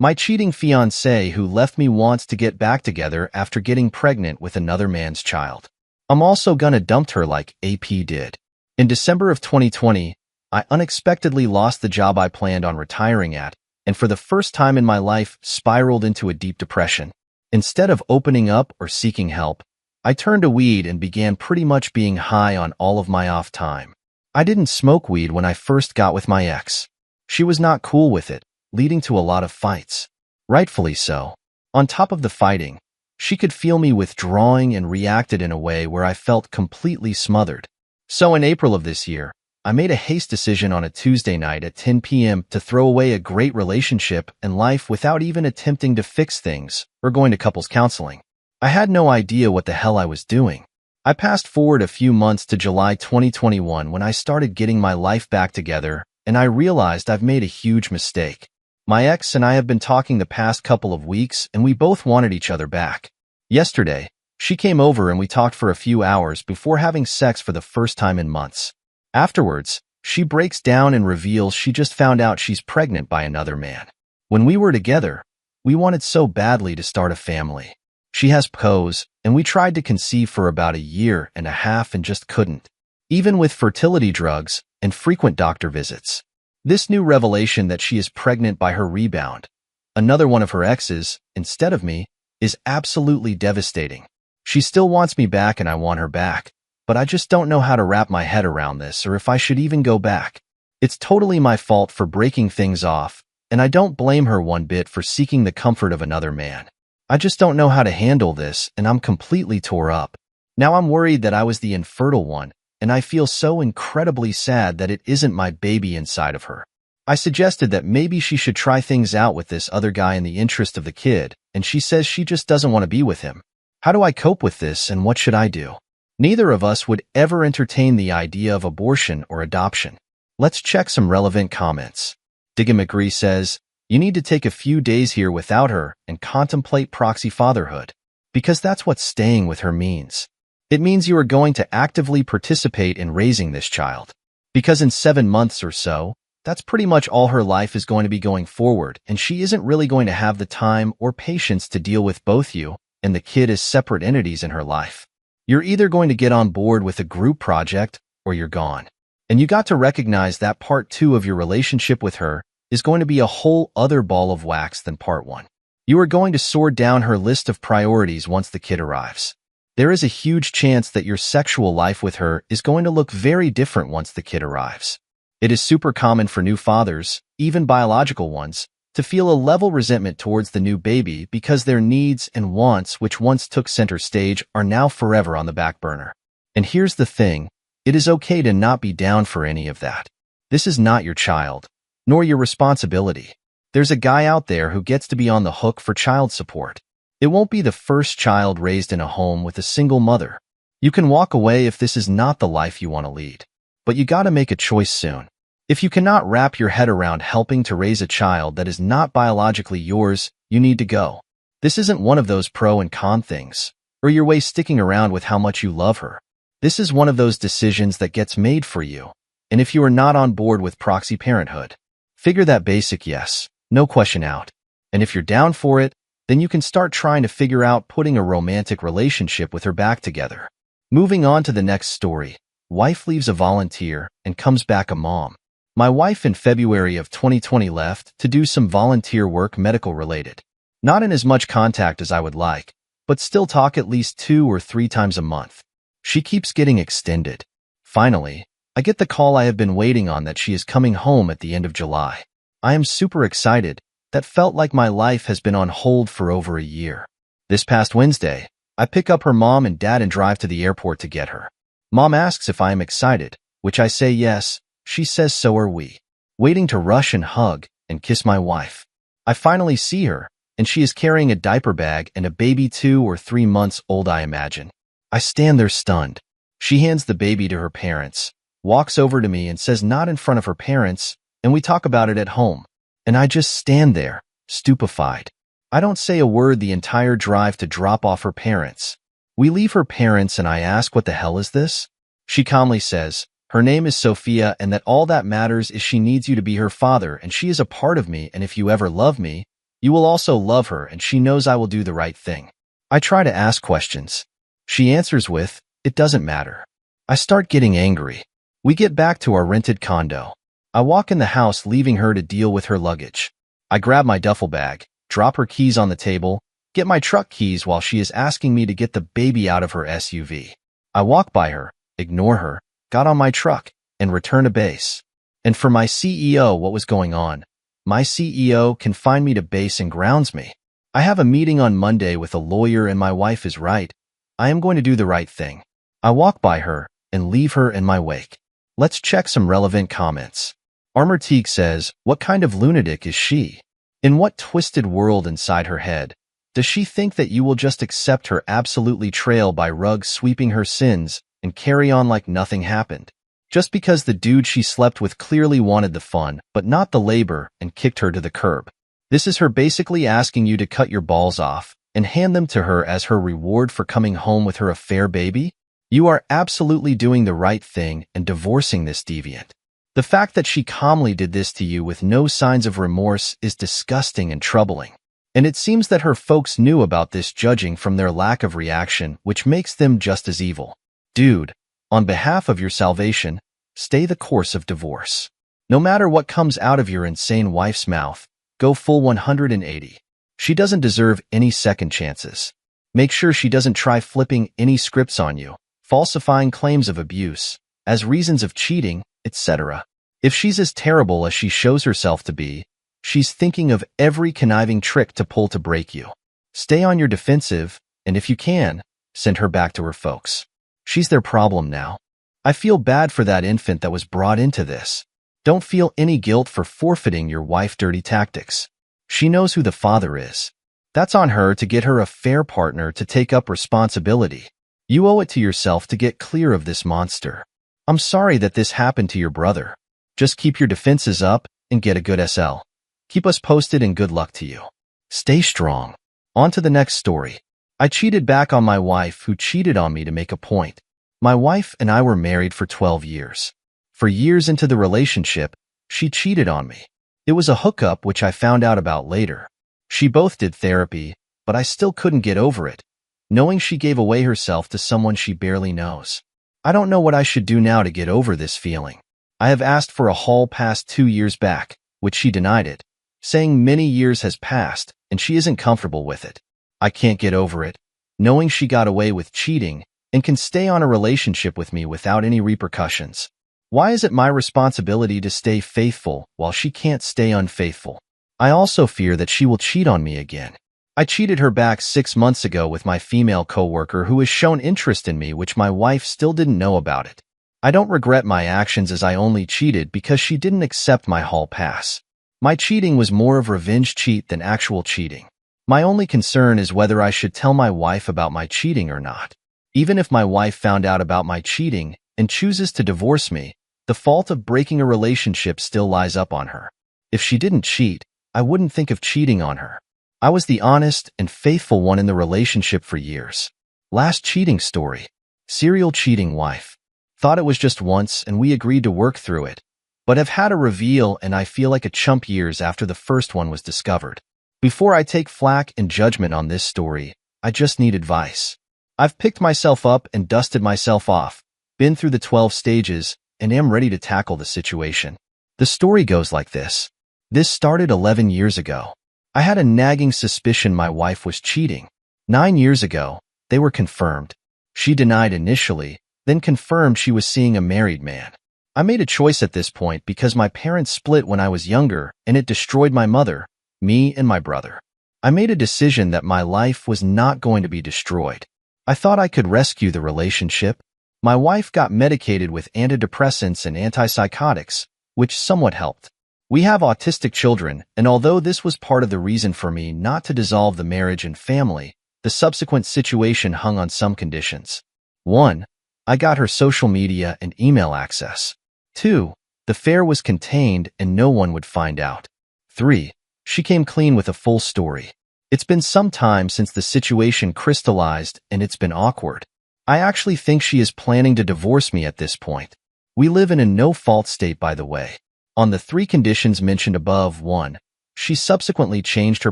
My cheating fiancé who left me wants to get back together after getting pregnant with another man's child. I'm also gonna dump her like AP did. In December of 2020, I unexpectedly lost the job I planned on retiring at, and for the first time in my life, spiraled into a deep depression. Instead of opening up or seeking help, I turned to weed and began pretty much being high on all of my off time. I didn't smoke weed when I first got with my ex. She was not cool with it, leading to a lot of fights. Rightfully so. On top of the fighting, she could feel me withdrawing and reacted in a way where I felt completely smothered. So in April of this year, I made a haste decision on a Tuesday night at 10 p.m. to throw away a great relationship and life without even attempting to fix things or going to couples counseling. I had no idea what the hell I was doing. I passed forward a few months to July 2021 when I started getting my life back together, and I realized I've made a huge mistake. My ex and I have been talking the past couple of weeks, and we both wanted each other back. Yesterday, she came over and we talked for a few hours before having sex for the first time in months. Afterwards, she breaks down and reveals she just found out she's pregnant by another man. When we were together, we wanted so badly to start a family. She has PCOS, and we tried to conceive for about a year and a half and just couldn't, even with fertility drugs and frequent doctor visits. This new revelation that she is pregnant by her rebound, another one of her exes, instead of me, is absolutely devastating. She still wants me back and I want her back, but I just don't know how to wrap my head around this or if I should even go back. It's totally my fault for breaking things off, and I don't blame her one bit for seeking the comfort of another man. I just don't know how to handle this, and I'm completely tore up. Now I'm worried that I was the infertile one, and I feel so incredibly sad that it isn't my baby inside of her. I suggested that maybe she should try things out with this other guy in the interest of the kid, and she says she just doesn't want to be with him. How do I cope with this, and what should I do? Neither of us would ever entertain the idea of abortion or adoption. Let's check some relevant comments. Digga McGree says, you need to take a few days here without her and contemplate proxy fatherhood, because that's what staying with her means. It means you are going to actively participate in raising this child. Because in 7 months or so, that's pretty much all her life is going to be going forward, and she isn't really going to have the time or patience to deal with both you and the kid as separate entities in her life. You're either going to get on board with a group project or you're gone. And you got to recognize that part 2 of your relationship with her is going to be a whole other ball of wax than part 1. You are going to sort down her list of priorities once the kid arrives. There is a huge chance that your sexual life with her is going to look very different once the kid arrives. It is super common for new fathers, even biological ones, to feel a level resentment towards the new baby because their needs and wants, which once took center stage, are now forever on the back burner. And here's the thing, it is okay to not be down for any of that. This is not your child, nor your responsibility. There's a guy out there who gets to be on the hook for child support. It won't be the first child raised in a home with a single mother. You can walk away if this is not the life you want to lead. But you gotta make a choice soon. If you cannot wrap your head around helping to raise a child that is not biologically yours, you need to go. This isn't one of those pro and con things, or your way sticking around with how much you love her. This is one of those decisions that gets made for you. And if you are not on board with proxy parenthood, figure that basic yes, no question out. And if you're down for it, then you can start trying to figure out putting a romantic relationship with her back together. Moving on to the next story. Wife leaves a volunteer and comes back a mom. My wife in February of 2020 left to do some volunteer work medical related. Not in as much contact as I would like, but still talk at least 2 or 3 times a month. She keeps getting extended. Finally, I get the call I have been waiting on that she is coming home at the end of July. I am super excited. That felt like my life has been on hold for over a year. This past Wednesday, I pick up her mom and dad and drive to the airport to get her. Mom asks if I am excited, which I say yes. She says so are we. Waiting to rush and hug and kiss my wife. I finally see her, and she is carrying a diaper bag and a baby 2 or 3 months old, I imagine. I stand there stunned. She hands the baby to her parents, walks over to me and says not in front of her parents, and we talk about it at home. And I just stand there, stupefied. I don't say a word the entire drive to drop off her parents. We leave her parents and I ask, what the hell is this? She calmly says, her name is Sophia and that all that matters is she needs you to be her father and she is a part of me, and if you ever love me, You will also love her and she knows I will do the right thing. I try to ask questions. She answers with, "It doesn't matter." I start getting angry. We get back to our rented condo. I walk in the house leaving her to deal with her luggage. I grab my duffel bag, drop her keys on the table, get my truck keys while she is asking me to get the baby out of her SUV. I walk by her, ignore her, got on my truck, and return to base. And for my CEO, what was going on? My CEO confined me to base and grounds me. I have a meeting on Monday with a lawyer and my wife is right. I am going to do the right thing. I walk by her and leave her in my wake. Let's check some relevant comments. Armor Teague says, "What kind of lunatic is she? In what twisted world inside her head? Does she think that you will just accept her absolutely trail by rug sweeping her sins and carry on like nothing happened? Just because the dude she slept with clearly wanted the fun, but not the labor, and kicked her to the curb. This is her basically asking you to cut your balls off and hand them to her as her reward for coming home with her affair baby? You are absolutely doing the right thing and divorcing this deviant. The fact that she calmly did this to you with no signs of remorse is disgusting and troubling. And it seems that her folks knew about this judging from their lack of reaction, which makes them just as evil. Dude, on behalf of your salvation, stay the course of divorce. No matter what comes out of your insane wife's mouth, go full 180. She doesn't deserve any second chances. Make sure she doesn't try flipping any scripts on you, falsifying claims of abuse, as reasons of cheating, etc. If she's as terrible as she shows herself to be, she's thinking of every conniving trick to pull to break you. Stay on your defensive, and if you can, send her back to her folks. She's their problem now. I feel bad for that infant that was brought into this. Don't feel any guilt for forfeiting your wife dirty tactics. She knows who the father is. That's on her to get her a fair partner to take up responsibility. You owe it to yourself to get clear of this monster. I'm sorry that this happened to your brother. Just keep your defenses up and get a good SL. Keep us posted and good luck to you. Stay strong. On to the next story. I cheated back on my wife who cheated on me to make a point. My wife and I were married for 12 years. For years into the relationship, she cheated on me. It was a hookup which I found out about later. She both did therapy, but I still couldn't get over it, knowing she gave away herself to someone she barely knows. I don't know what I should do now to get over this feeling. I have asked for a hall pass 2 years back, which she denied it, saying many years has passed and she isn't comfortable with it. I can't get over it, knowing she got away with cheating and can stay on a relationship with me without any repercussions. Why is it my responsibility to stay faithful while she can't stay unfaithful? I also fear that she will cheat on me again. I cheated her back 6 months ago with my female coworker who has shown interest in me, which my wife still didn't know about it. I don't regret my actions as I only cheated because she didn't accept my hall pass. My cheating was more of revenge cheat than actual cheating. My only concern is whether I should tell my wife about my cheating or not. Even if my wife found out about my cheating and chooses to divorce me, the fault of breaking a relationship still lies up on her. If she didn't cheat, I wouldn't think of cheating on her. I was the honest and faithful one in the relationship for years. Last cheating story. Serial cheating wife. Thought it was just once and we agreed to work through it, but have had a reveal and I feel like a chump years after the first one was discovered. Before I take flack and judgment on this story, I just need advice. I've picked myself up and dusted myself off, been through the 12 stages, and am ready to tackle the situation. The story goes like this. This started 11 years ago. I had a nagging suspicion my wife was cheating. 9 years ago, they were confirmed. She denied initially, then confirmed she was seeing a married man. I made a choice at this point because my parents split when I was younger and it destroyed my mother, me and my brother. I made a decision that my life was not going to be destroyed. I thought I could rescue the relationship. My wife got medicated with antidepressants and antipsychotics, which somewhat helped. We have autistic children, and although this was part of the reason for me not to dissolve the marriage and family, the subsequent situation hung on some conditions. 1. I got her social media and email access. 2. The affair was contained and no one would find out. 3. She came clean with a full story. It's been some time since the situation crystallized and it's been awkward. I actually think she is planning to divorce me at this point. We live in a no-fault state, by the way. On the 3 conditions mentioned above, 1. She subsequently changed her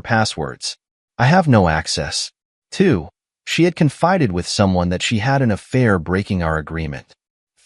passwords. I have no access. 2. She had confided with someone that she had an affair, breaking our agreement.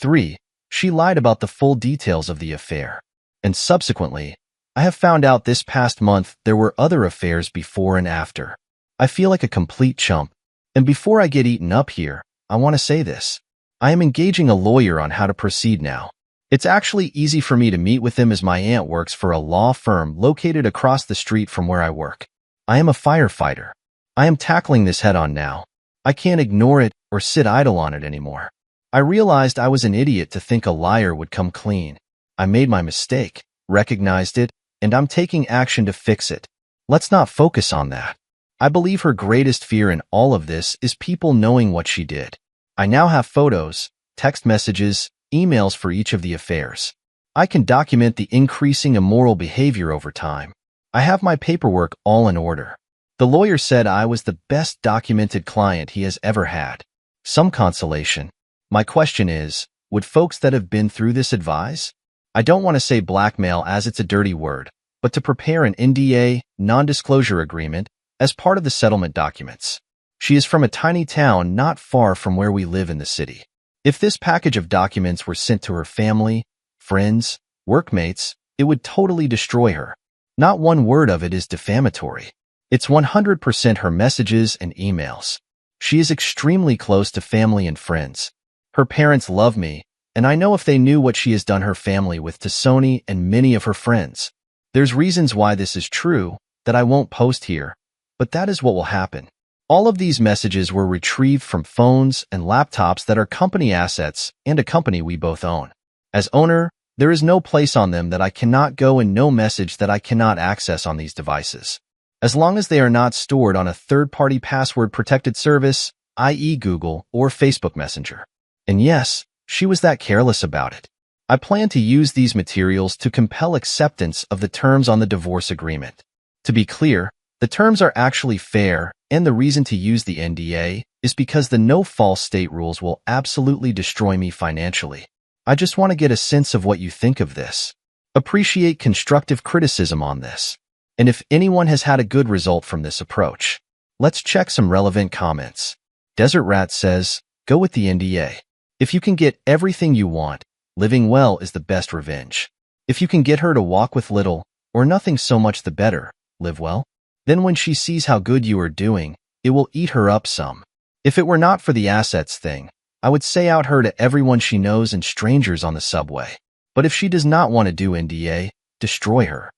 3. She lied about the full details of the affair. And subsequently, I have found out this past month there were other affairs before and after. I feel like a complete chump. And before I get eaten up here, I want to say this. I am engaging a lawyer on how to proceed now. It's actually easy for me to meet with him as my aunt works for a law firm located across the street from where I work. I am a firefighter. I am tackling this head-on now. I can't ignore it or sit idle on it anymore. I realized I was an idiot to think a liar would come clean. I made my mistake, recognized it, and I'm taking action to fix it. Let's not focus on that. I believe her greatest fear in all of this is people knowing what she did. I now have photos, text messages, emails for each of the affairs. I can document the increasing immoral behavior over time. I have my paperwork all in order. The lawyer said I was the best documented client he has ever had. Some consolation. My question is, would folks that have been through this advise? I don't want to say blackmail as it's a dirty word, but to prepare an NDA, non-disclosure agreement, as part of the settlement documents. She is from a tiny town not far from where we live in the city. If this package of documents were sent to her family, friends, workmates, it would totally destroy her. Not one word of it is defamatory. It's 100% her messages and emails. She is extremely close to family and friends. Her parents love me, and I know if they knew what she has done her family with to Sony and many of her friends. There's reasons why this is true that I won't post here, but that is what will happen. All of these messages were retrieved from phones and laptops that are company assets and a company we both own. As owner, there is no place on them that I cannot go and no message that I cannot access on these devices. As long as they are not stored on a third-party password-protected service, i.e. Google or Facebook Messenger. And yes, she was that careless about it. I plan to use these materials to compel acceptance of the terms on the divorce agreement. To be clear, the terms are actually fair, and the reason to use the NDA is because the no false state rules will absolutely destroy me financially. I just want to get a sense of what you think of this. Appreciate constructive criticism on this. And if anyone has had a good result from this approach, let's check some relevant comments. Desert Rat says, go with the NDA. If you can get everything you want, living well is the best revenge. If you can get her to walk with little or nothing, so much the better, live well. Then when she sees how good you are doing, it will eat her up some. If it were not for the assets thing, I would say out her to everyone she knows and strangers on the subway. But if she does not want to do NDA, destroy her.